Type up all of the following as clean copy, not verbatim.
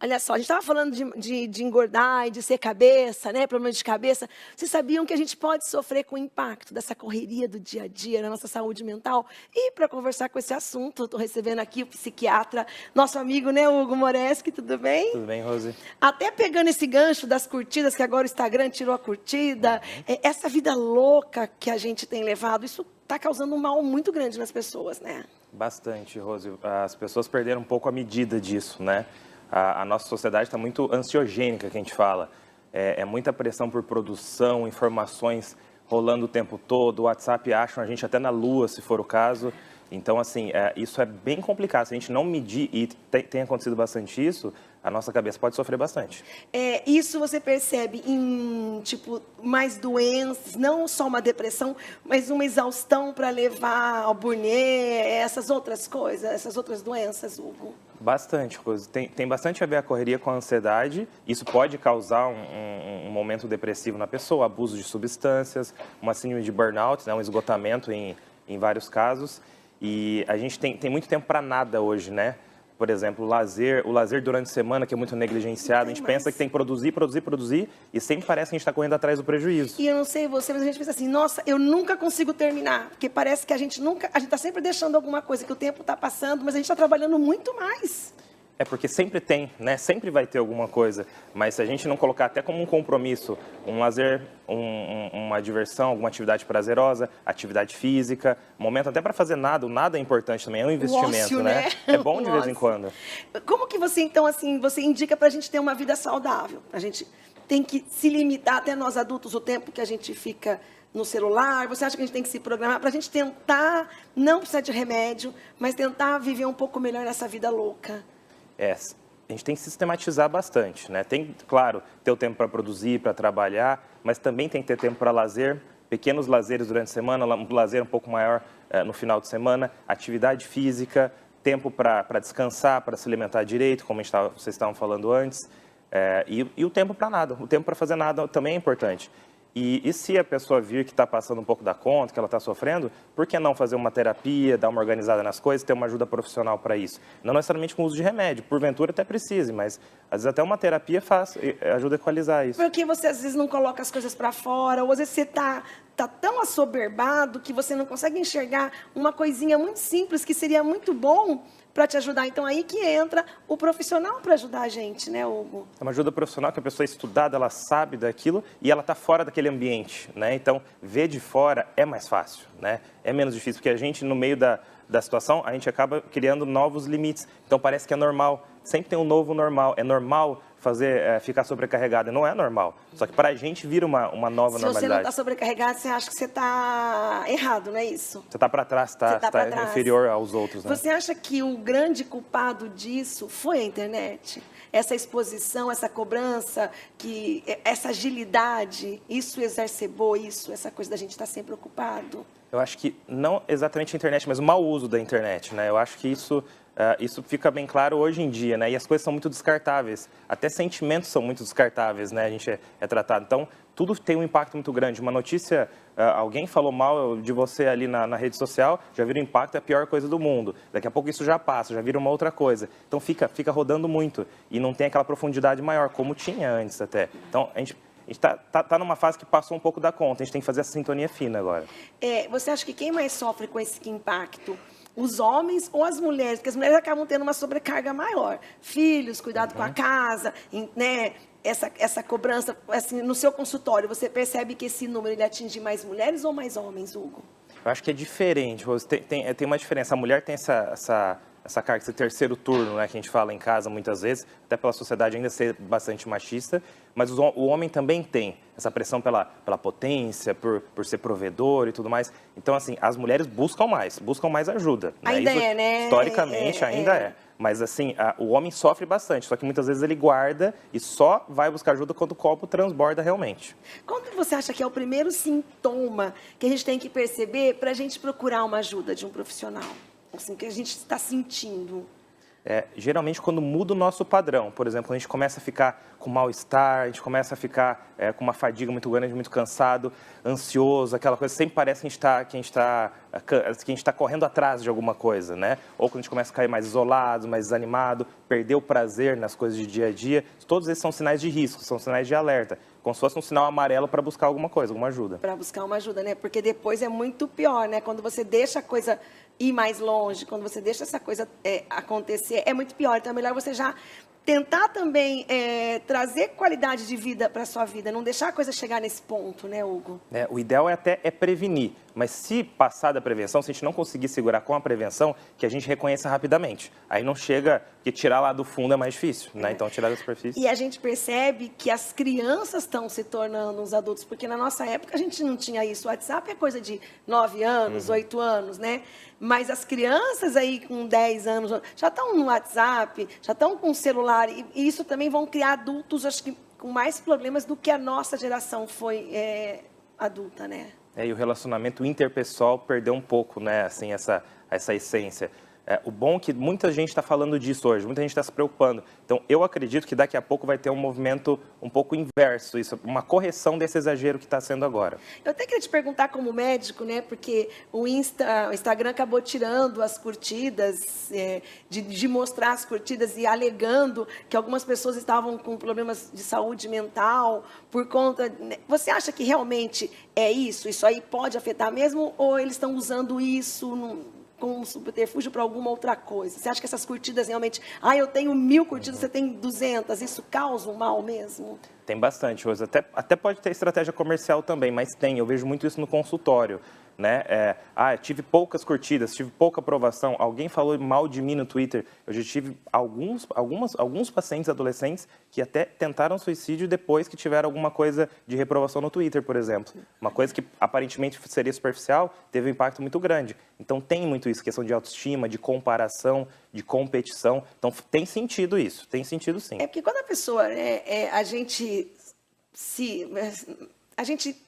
Olha só, a gente estava falando de engordar e de ser cabeça, né, problema de cabeça. Vocês sabiam que a gente pode sofrer com o impacto dessa correria do dia a dia na nossa saúde mental? E para conversar com esse assunto, eu estou recebendo aqui o psiquiatra, nosso amigo, né, Hugo Moreschi, tudo bem? Tudo bem, Rose? Até pegando esse gancho das curtidas, que agora o Instagram tirou a curtida, essa vida louca que a gente tem levado, isso está causando um mal muito grande nas pessoas, né? Bastante, Rose. As pessoas perderam um pouco a medida disso, né? A nossa sociedade está muito ansiogênica, que a gente fala. É muita pressão por produção, informações rolando o tempo todo. O WhatsApp acham a gente até na lua, se for o caso. Então, assim, isso é bem complicado. Se a gente não medir, e tem acontecido bastante isso, a nossa cabeça pode sofrer bastante. Isso você percebe em, tipo, mais doenças, não só uma depressão, mas uma exaustão para levar ao burnout, essas outras coisas, essas outras doenças, Hugo? Bastante coisa. Tem bastante a ver a correria com a ansiedade. Isso pode causar um momento depressivo na pessoa, abuso de substâncias, uma síndrome de burnout, né, um esgotamento em vários casos. E a gente tem muito tempo para nada hoje, né? Por exemplo, o lazer durante a semana, que é muito negligenciado, a gente pensa que tem que produzir, e sempre parece que a gente está correndo atrás do prejuízo. E eu não sei você, mas a gente pensa assim, nossa, eu nunca consigo terminar, porque parece que a gente está sempre deixando alguma coisa, que o tempo está passando, mas a gente está trabalhando muito mais. É porque sempre tem, né? Sempre vai ter alguma coisa, mas se a gente não colocar até como um compromisso, um lazer, uma diversão, alguma atividade prazerosa, atividade física, momento até para fazer nada, o nada é importante também, é um investimento, Ócio, né? É bom de vez em quando. Como que você, então, assim, você indica para a gente ter uma vida saudável? A gente tem que se limitar, até nós adultos, o tempo que a gente fica no celular? Você acha que a gente tem que se programar para a gente tentar, não precisar de remédio, mas tentar viver um pouco melhor nessa vida louca? A gente tem que sistematizar bastante, né? Tem, claro, ter o tempo para produzir, para trabalhar, mas também tem que ter tempo para lazer, pequenos lazeres durante a semana, um lazer um pouco maior no final de semana, atividade física, tempo para descansar, para se alimentar direito, como vocês estavam falando antes, e o tempo para nada, o tempo para fazer nada também é importante. E se a pessoa vir que está passando um pouco da conta, que ela está sofrendo, por que não fazer uma terapia, dar uma organizada nas coisas, ter uma ajuda profissional para isso? Não necessariamente com uso de remédio, porventura até precise, mas às vezes até uma terapia ajuda a equalizar isso. Porque você às vezes não coloca as coisas para fora, ou às vezes você tá tão assoberbado que você não consegue enxergar uma coisinha muito simples que seria muito bom para te ajudar. Então, aí que entra o profissional para ajudar a gente, né, Hugo? É uma ajuda profissional que a pessoa é estudada, ela sabe daquilo e ela está fora daquele ambiente, né? Então, ver de fora é mais fácil, né? É menos difícil, porque a gente, no meio da situação, a gente acaba criando novos limites. Então, parece que é normal. Sempre tem um novo normal. É normal ficar sobrecarregado. Não é normal. Só que para a gente vira uma nova normalidade. Se você não está sobrecarregado, você acha que você está errado, não é isso? Você está para trás, está inferior aos outros, né? Você acha que o grande culpado disso foi a internet? Essa exposição, essa cobrança, essa agilidade, isso exacerbou isso, essa coisa da gente estar sempre ocupado? Eu acho que não exatamente a internet, mas o mau uso da internet, né? Eu acho que isso fica bem claro hoje em dia, né? E as coisas são muito descartáveis. Até sentimentos são muito descartáveis, né? A gente é tratado. Então, tudo tem um impacto muito grande. Uma notícia, alguém falou mal de você ali na rede social, já vira o impacto, é a pior coisa do mundo. Daqui a pouco isso já passa, já vira uma outra coisa. Então, fica rodando muito. E não tem aquela profundidade maior, como tinha antes até. Então, a gente está numa fase que passou um pouco da conta. A gente tem que fazer essa sintonia fina agora. Você acha que quem mais sofre com esse impacto? Os homens ou as mulheres? Porque as mulheres acabam tendo uma sobrecarga maior. Filhos, cuidado com a casa, né? Essa cobrança, assim, no seu consultório, você percebe que esse número ele atinge mais mulheres ou mais homens, Hugo? Eu acho que é diferente, Rose. Tem uma diferença. A mulher tem essa carga, esse terceiro turno, né, que a gente fala em casa muitas vezes, até pela sociedade ainda ser bastante machista, mas o homem também tem essa pressão pela potência, por ser provedor e tudo mais. Então, assim, as mulheres buscam mais ajuda. Né? Ainda Isso, né? Historicamente, ainda é. Mas, assim, o homem sofre bastante, só que muitas vezes ele guarda e só vai buscar ajuda quando o copo transborda realmente. Qual que você acha que é o primeiro sintoma que a gente tem que perceber para a gente procurar uma ajuda de um profissional? Assim, que a gente está sentindo? Geralmente quando muda o nosso padrão, por exemplo, a gente começa a ficar com mal-estar, a gente começa a ficar com uma fadiga muito grande, muito cansado, ansioso, aquela coisa, sempre parece que a gente está correndo atrás de alguma coisa, né? Ou quando a gente começa a ficar mais isolado, mais desanimado, perder o prazer nas coisas de dia a dia, todos esses são sinais de risco, são sinais de alerta, como se fosse um sinal amarelo para buscar alguma coisa, alguma ajuda. Para buscar uma ajuda, né? Porque depois é muito pior, né? Quando você deixa a coisa ir mais longe, quando você deixa essa coisa acontecer, é muito pior. Então é melhor você já tentar também trazer qualidade de vida para a sua vida, não deixar a coisa chegar nesse ponto, né, Hugo? O ideal é prevenir, mas se passar da prevenção, se a gente não conseguir segurar com a prevenção, que a gente reconheça rapidamente. Aí não chega, que tirar lá do fundo é mais difícil, né? Então tirar da superfície. E a gente percebe que as crianças estão se tornando uns adultos, porque na nossa época a gente não tinha isso. O WhatsApp é coisa de 9 anos, 8 anos, né? Mas as crianças aí com 10 anos já estão no WhatsApp, já estão com celular, e isso também vão criar adultos, acho que com mais problemas do que a nossa geração foi adulta, né? E o relacionamento interpessoal perdeu um pouco, né, assim, essa essência. O bom é que muita gente está falando disso hoje, muita gente está se preocupando. Então, eu acredito que daqui a pouco vai ter um movimento um pouco inverso, uma correção desse exagero que está sendo agora. Eu até queria te perguntar como médico, né? Porque o Instagram acabou tirando as curtidas, de mostrar as curtidas e alegando que algumas pessoas estavam com problemas de saúde mental por conta... Né? Você acha que realmente é isso? Isso aí pode afetar mesmo? Ou eles estão usando isso como subterfúgio para alguma outra coisa? Você acha que essas curtidas realmente... eu tenho 1000 curtidas, você tem 200. Isso causa um mal mesmo? Tem bastante, Rosa. Até pode ter estratégia comercial também, mas eu vejo muito isso no consultório, né? Tive poucas curtidas, tive pouca aprovação, alguém falou mal de mim no Twitter. Eu já tive alguns pacientes adolescentes que até tentaram suicídio depois que tiveram alguma coisa de reprovação no Twitter, por exemplo. Uma coisa que aparentemente seria superficial, teve um impacto muito grande. Então tem muito isso, questão de autoestima, de comparação, de competição. Então tem sentido isso, tem sentido sim. É porque quando a pessoa, a gente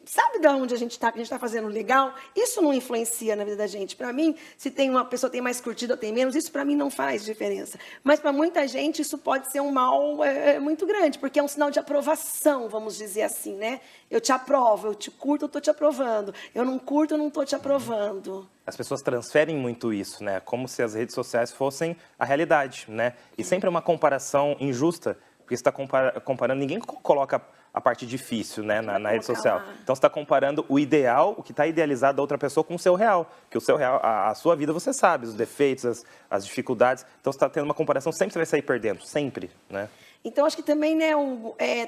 sabe de onde a gente está, que a gente está fazendo legal, isso não influencia na vida da gente. Para mim, se uma pessoa tem mais curtida ou tem menos, isso para mim não faz diferença. Mas para muita gente isso pode ser um mal muito grande, porque é um sinal de aprovação, vamos dizer assim, né? Eu te aprovo, eu te curto, eu estou te aprovando. Eu não curto, eu não estou te aprovando. As pessoas transferem muito isso, né? Como se as redes sociais fossem a realidade, né? E sempre é uma comparação injusta, porque você está comparando, ninguém coloca a parte difícil, né, na rede social. Então, você está comparando o ideal, o que está idealizado da outra pessoa com o seu real. Porque o seu real, a sua vida, você sabe, os defeitos, as dificuldades. Então, você está tendo uma comparação, sempre você vai sair perdendo, sempre, né? Então, acho que também, né,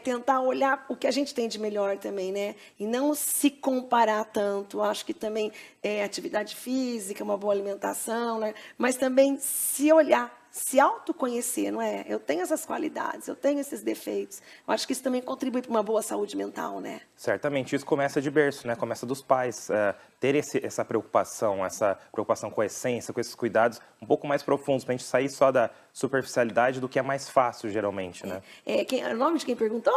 tentar olhar o que a gente tem de melhor também, né? E não se comparar tanto. Acho que também atividade física, uma boa alimentação, né? Mas também se olhar, se autoconhecer, não é? Eu tenho essas qualidades, eu tenho esses defeitos. Eu acho que isso também contribui para uma boa saúde mental, né? Certamente, isso começa de berço, né? Começa dos pais ter essa preocupação com a essência, com esses cuidados um pouco mais profundos, para a gente sair só da superficialidade do que é mais fácil, geralmente, né? O nome de quem perguntou?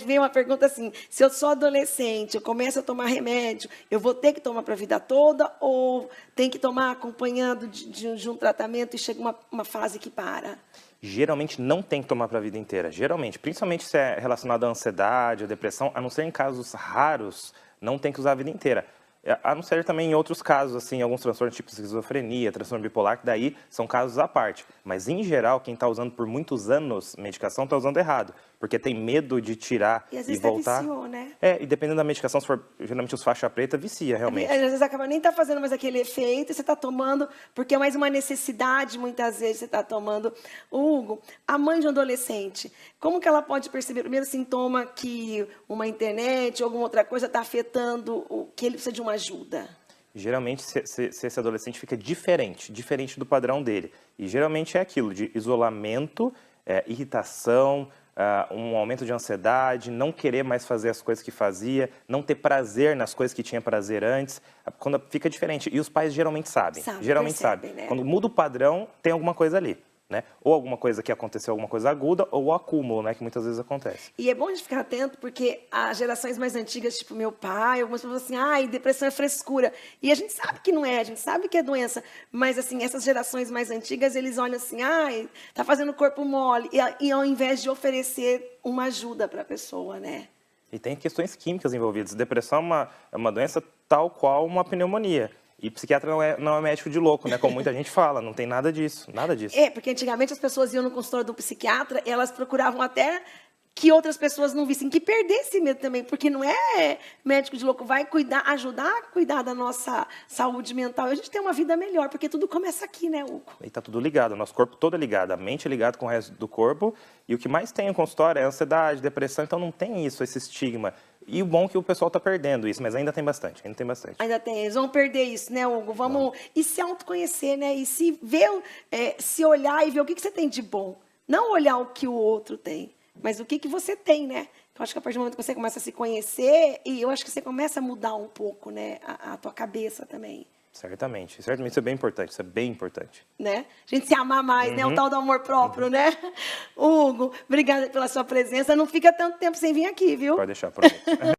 Veio uma pergunta assim, se eu sou adolescente, eu começo a tomar remédio, eu vou ter que tomar para a vida toda ou tem que tomar acompanhando de um tratamento e chega uma fase que para? Geralmente não tem que tomar para a vida inteira, geralmente, principalmente se é relacionado à ansiedade, à depressão, a não ser em casos raros, não tem que usar a vida inteira. A não ser também em outros casos, assim, alguns transtornos tipo esquizofrenia, transtorno bipolar, que daí são casos à parte. Mas, em geral, quem está usando por muitos anos medicação está usando errado, porque tem medo de tirar e às vezes voltar. Viciou, né? E dependendo da medicação, se for geralmente os faixa preta, vicia, realmente. Às vezes acaba nem fazendo mais aquele efeito, você está tomando, porque é mais uma necessidade, muitas vezes você está tomando. Hugo, a mãe de um adolescente, como que ela pode perceber o primeiro sintoma que uma internet ou alguma outra coisa está afetando, que ele precisa de uma ajuda? Geralmente, se esse adolescente fica diferente do padrão dele. E geralmente é aquilo de isolamento, irritação, um aumento de ansiedade, não querer mais fazer as coisas que fazia, não ter prazer nas coisas que tinha prazer antes, quando fica diferente. E os pais geralmente sabem. Geralmente sabem. Né? Quando muda o padrão, tem alguma coisa ali. né? Ou alguma coisa que aconteceu, alguma coisa aguda, ou o acúmulo, né? Que muitas vezes acontece. E é bom a gente ficar atento, porque as gerações mais antigas, tipo meu pai, algumas pessoas assim, ai, depressão é frescura. E a gente sabe que não é, a gente sabe que é doença. Mas, assim, essas gerações mais antigas, eles olham assim, ai, tá fazendo o corpo mole. E ao invés de oferecer uma ajuda para a pessoa, né? E tem questões químicas envolvidas. Depressão é uma doença tal qual uma pneumonia. E psiquiatra não é médico de louco, né? Como muita gente fala, não tem nada disso, nada disso. É, porque antigamente as pessoas iam no consultório do psiquiatra, elas procuravam até que outras pessoas não vissem, que perdesse medo também, porque não é médico de louco, vai cuidar, ajudar a cuidar da nossa saúde mental. E a gente tem uma vida melhor, porque tudo começa aqui, né, Hugo? E tá tudo ligado, o nosso corpo todo é ligado, a mente é ligada com o resto do corpo. E o que mais tem em consultório é ansiedade, depressão, então não tem isso, esse estigma. E o bom é que o pessoal está perdendo isso, mas ainda tem bastante, ainda tem bastante. Ainda tem, eles vão perder isso, né, Hugo? Vamos e se autoconhecer, né? E se ver, se olhar e ver o que você tem de bom. Não olhar o que o outro tem, mas o que você tem, né? Eu acho que a partir do momento que você começa a se conhecer, e eu acho que você começa a mudar um pouco, né, a tua cabeça também. Certamente, certamente isso é bem importante, isso é bem importante. Né? A gente se amar mais, né? O tal do amor próprio, né? Hugo, obrigada pela sua presença. Não fica tanto tempo sem vir aqui, viu? Pode deixar, prometo.